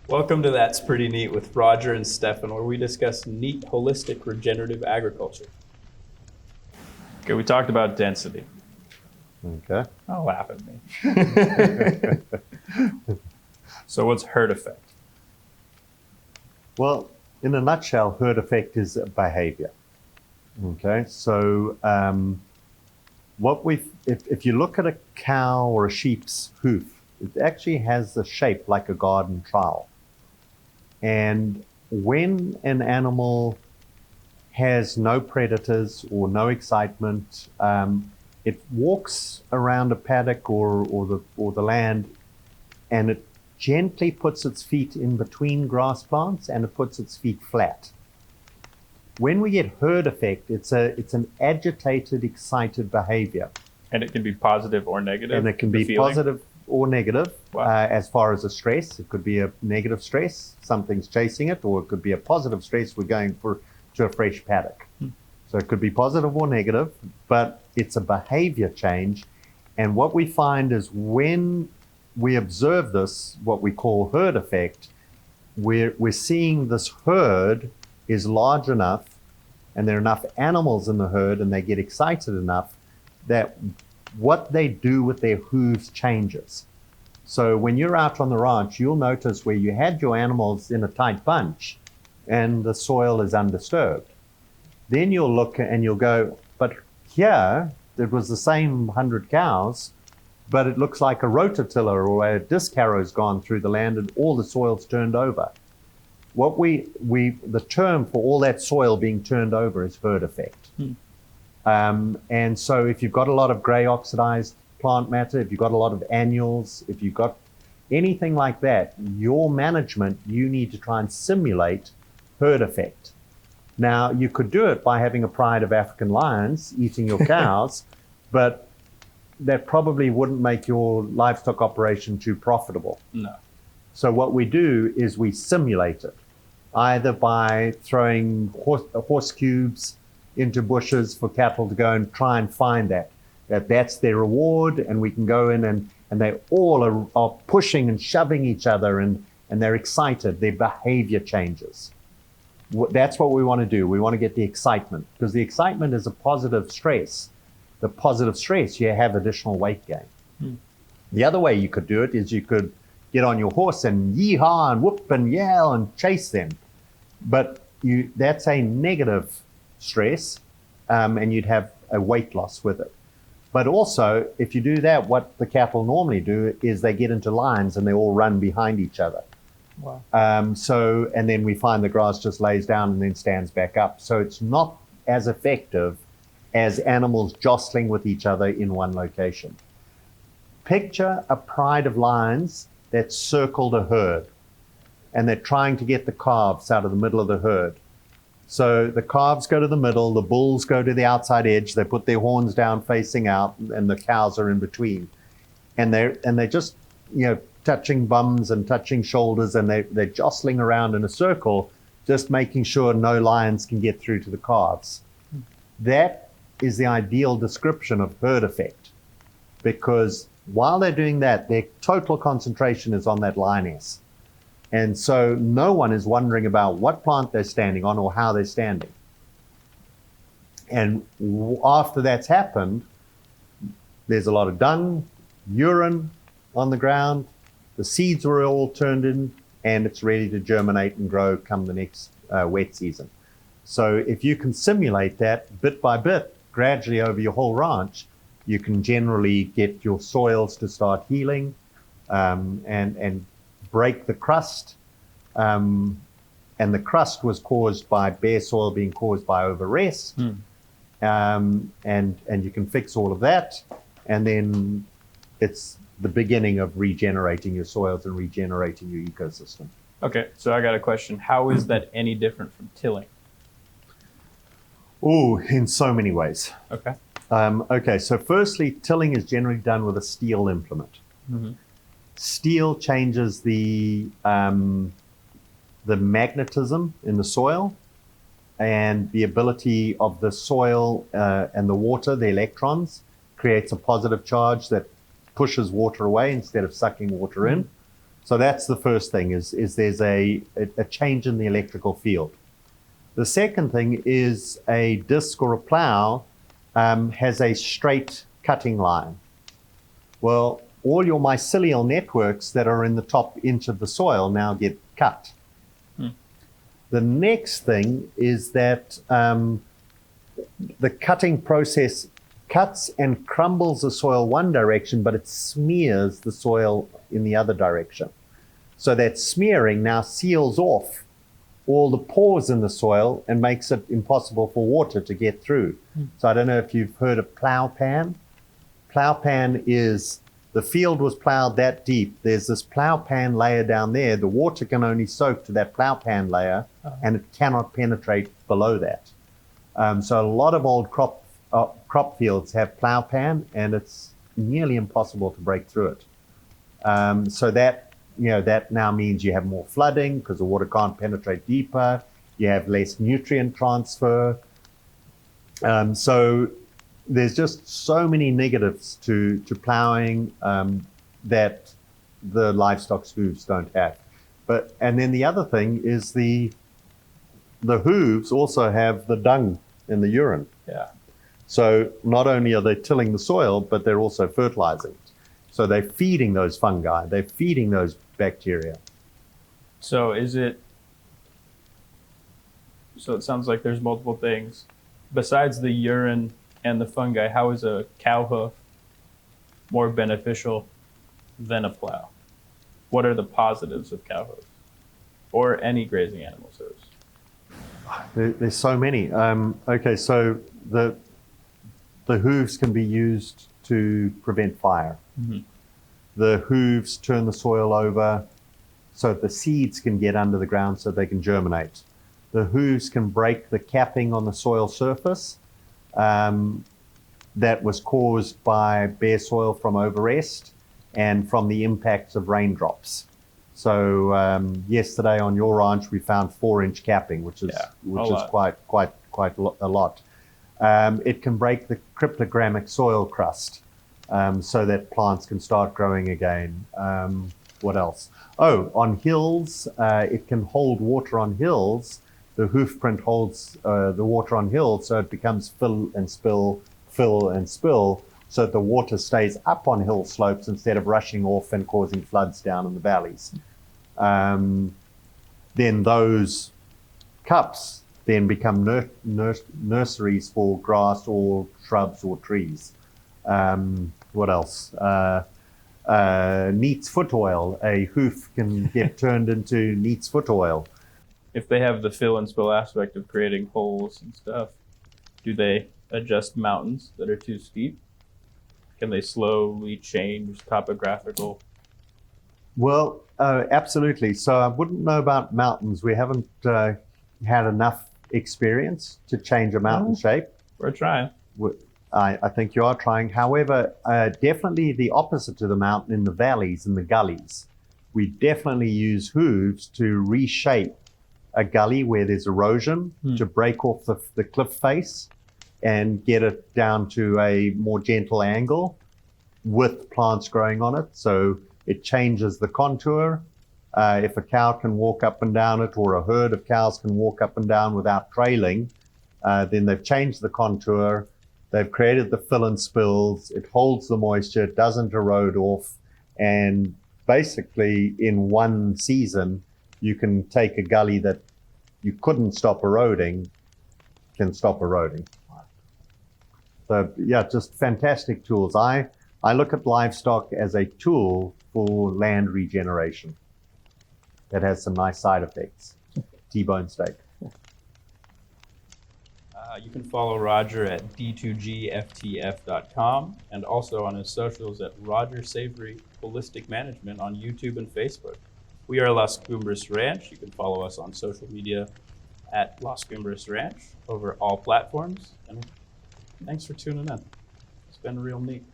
Welcome to That's Pretty Neat with Rodger and Stefan, where we discuss neat, holistic, regenerative agriculture. Okay, we talked about density. Okay. Don't laugh at me. So what's herd effect? Well, in a nutshell, herd effect is a behavior. Okay, so if you look at a cow or a sheep's hoof, it actually has the shape like a garden trowel. And when an animal has no predators or no excitement, it walks around a paddock or the land, and it gently puts its feet in between grass plants and it puts its feet flat. When we get herd effect, it's an agitated, excited behavior. And it can be positive or negative? And it can be positive or negative. Wow. As far as a stress. It could be a negative stress, something's chasing it, or it could be a positive stress, we're going to a fresh paddock. So it could be positive or negative, but it's a behavior change. And what we find is when we observe this, what we call herd effect, we're seeing this herd is large enough and there are enough animals in the herd and they get excited enough that what they do with their hooves changes. So when you're out on the ranch, you'll notice where you had your animals in a tight bunch and the soil is undisturbed. Then you'll look and you'll go, but here it was the same 100 cows, but it looks like a rototiller or a disc harrow's gone through the land and all the soil's turned over. What the term for all that soil being turned over is herd effect. And so if you've got a lot of gray oxidized plant matter, if you've got a lot of annuals, if you've got anything like that, your management, you need to try and simulate herd effect. Now, you could do it by having a pride of African lions eating your cows, but that probably wouldn't make your livestock operation too profitable. No. So what we do is we simulate it, either by throwing horse cubes into bushes for cattle to go and try and find that's their reward, and we can go in and they all are pushing and shoving each other and they're excited, their behavior changes. That's what we want to do. We want to get the excitement, because the excitement is a positive stress. The positive stress, you have additional weight gain. The other way you could do it is you could get on your horse and yee-haw and whoop and yell and chase them. But that's a negative stress, and you'd have a weight loss with it. But also, if you do that, what the cattle normally do is they get into lines and they all run behind each other. Wow. And then we find the grass just lays down and then stands back up. So it's not as effective as animals jostling with each other in one location. Picture a pride of lions that circled a herd, and they're trying to get the calves out of the middle of the herd. So the calves go to the middle, the bulls go to the outside edge, they put their horns down facing out, and the cows are in between. And they're just, touching bums and touching shoulders, and they're jostling around in a circle, just making sure no lions can get through to the calves. That is the ideal description of herd effect, because while they're doing that, their total concentration is on that lioness. And so no one is wondering about what plant they're standing on or how they're standing. And after that's happened, there's a lot of dung, urine on the ground, the seeds were all turned in, and it's ready to germinate and grow come the next wet season. So if you can simulate that bit by bit, gradually over your whole ranch, you can generally get your soils to start healing and break the crust. And the crust was caused by bare soil being caused by overrest. And you can fix all of that. And then it's the beginning of regenerating your soils and regenerating your ecosystem. Okay, so I got a question. How is that any different from tilling? Oh, in so many ways. Okay. Okay, so firstly, tilling is generally done with a steel implement. Steel changes the magnetism in the soil and the ability of the soil and the water, the electrons, creates a positive charge that pushes water away instead of sucking water in. So that's the first thing, is there's a change in the electrical field. The second thing is a disc or a plow has a straight cutting line. Well, all your mycelial networks that are in the top inch of the soil now get cut. The next thing is that the cutting process cuts and crumbles the soil one direction, but it smears the soil in the other direction. So that smearing now seals off all the pores in the soil and makes it impossible for water to get through. So I don't know if you've heard of plow pan. Plow pan is, the field was plowed that deep. There's this plow pan layer down there. The water can only soak to that plow pan layer, and it cannot penetrate below that. So a lot of old crop fields have plow pan, and it's nearly impossible to break through it. So that, that now means you have more flooding because the water can't penetrate deeper. You have less nutrient transfer. So there's just so many negatives to plowing that the livestock's hooves don't have. And then the other thing is the hooves also have the dung and the urine. Yeah. So not only are they tilling the soil, but they're also fertilizing it. So they're feeding those fungi, they're feeding those bacteria. So it sounds like there's multiple things. Besides the urine and the fungi, how is a cow hoof more beneficial than a plow? What are the positives of cow hoofs or any grazing animal's hooves? There's so many. Okay, so the hooves can be used to prevent fire. The hooves turn the soil over so the seeds can get under the ground so they can germinate. The hooves can break the capping on the soil surface that was caused by bare soil from overrest and from the impacts of raindrops. So yesterday on your ranch we found 4-inch capping, which is quite a lot. It can break the cryptogamic soil crust so that plants can start growing again. What else? Oh, on hills, it can hold water on hills. The hoof print holds the water on hills, so it becomes fill and spill, so that the water stays up on hill slopes instead of rushing off and causing floods down in the valleys. Then those cups then become nurseries for grass or shrubs or trees. What else? Neat's foot oil. A hoof can get turned into Neat's foot oil. If they have the fill and spill aspect of creating holes and stuff, do they adjust mountains that are too steep? Can they slowly change topographical? Well, absolutely. So I wouldn't know about mountains. We haven't had enough experience to change a mountain shape. We're trying. I think you are trying. However, definitely the opposite to the mountain in the valleys and the gullies. We definitely use hooves to reshape a gully where there's erosion, to break off the cliff face and get it down to a more gentle angle with plants growing on it. So it changes the contour. If a cow can walk up and down it, or a herd of cows can walk up and down without trailing, then they've changed the contour. They've created the fill and spills. It holds the moisture, it doesn't erode off. And basically in one season, you can take a gully that you couldn't stop eroding, can stop eroding. So yeah, just fantastic tools. I look at livestock as a tool for land regeneration that has some nice side effects. T-bone steak. You can follow Rodger at d2gftf.com and also on his socials at Rodger Savory Holistic Management on YouTube and Facebook. We are Las Cumbres Ranch. You can follow us on social media at Las Cumbres Ranch over all platforms. And thanks for tuning in. It's been real neat.